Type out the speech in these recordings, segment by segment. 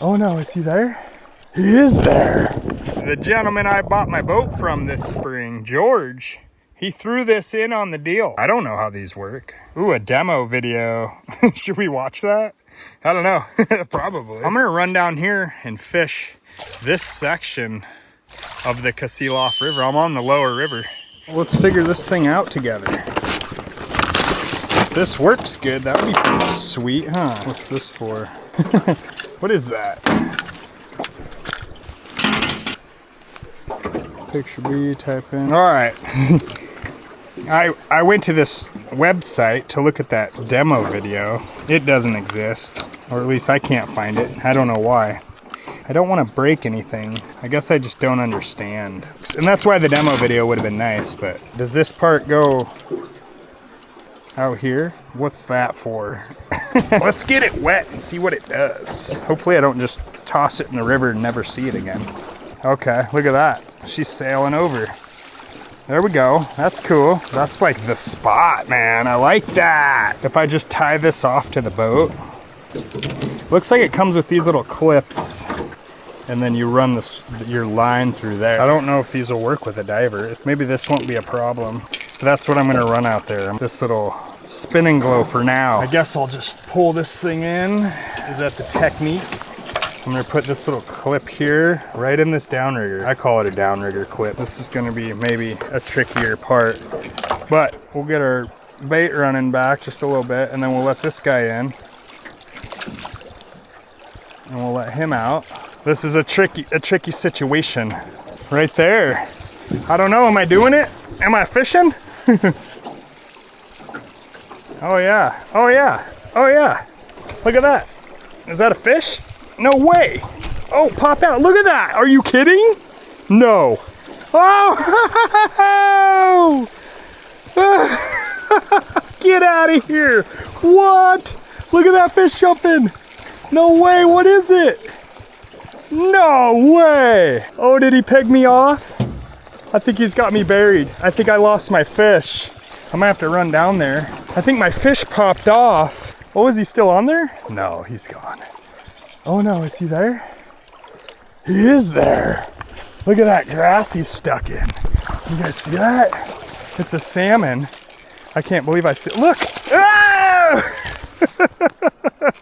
Oh no, is he there? He is there. The gentleman I bought my boat from this spring, George, he threw this in on the deal. I don't know how these work. Ooh, a demo video. Should we watch that? I don't know. Probably. I'm gonna run down here and fish this section of the Kasilof River. I'm on the lower river. Let's figure this thing out together. If this works good, that would be pretty sweet, huh? What's this for? What is that? Picture B, type in. All right. I went to this website to look at that demo video. It doesn't exist, or at least I can't find it. I don't know why. I don't want to break anything. I guess I just don't understand. And that's why the demo video would have been nice, but does this part go out here? What's that for? Let's get it wet and see what it does. Hopefully I don't just toss it in the river and never see it again. Okay, look at that. She's sailing over. There we go. That's cool. That's like the spot, man. I like that. If I just tie this off to the boat. Looks like it comes with these little clips. And then you run your line through there. I don't know if these will work with a diver. Maybe this won't be a problem. But that's what I'm gonna run out there. This little Spin-N-Glo for now. I guess I'll just pull this thing in. Is that the technique? I'm gonna put this little clip here, right in this downrigger. I call it a downrigger clip. This is gonna be maybe a trickier part, but we'll get our bait running back just a little bit, and then we'll let this guy in. And we'll let him out. This is a tricky situation right there. I don't know, am I doing it? Am I fishing? Oh yeah, oh yeah, oh yeah. Look at that. Is that a fish? No way. Oh, pop out. Look at that. Are you kidding? No. Oh! Get out of here. What? Look at that fish jumping. No way. What is it? No way. Oh, did he peg me off? I think he's got me buried. I think I lost my fish. I'm gonna have to run down there. I think my fish popped off. Oh, is he still on there? No, he's gone. Oh no, is he there? He is there. Look at that grass he's stuck in. You guys see that? It's a salmon. I can't believe I still, look! Oh!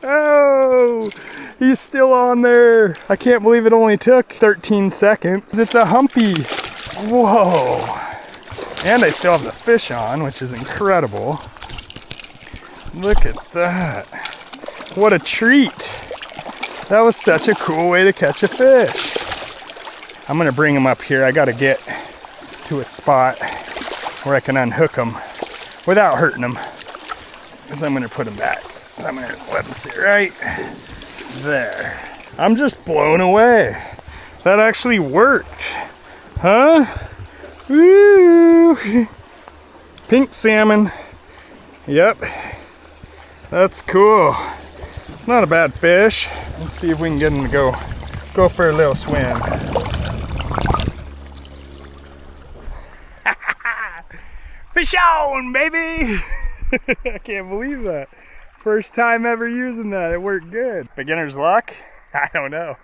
Oh! He's still on there. I can't believe it only took 13 seconds. It's a humpy. Whoa. And I still have the fish on, which is incredible. Look at that. What a treat. That was such a cool way to catch a fish. I'm gonna bring him up here. I gotta get to a spot where I can unhook him without hurting him. Because I'm gonna put him back. I'm gonna let him sit right there. I'm just blown away. That actually worked. Huh? Woo! Pink salmon. Yep. That's cool. It's not a bad fish. Let's see if we can get him to go for a little swim. Fish on, baby! I can't believe that. First time ever using that. It worked good. Beginner's luck? I don't know.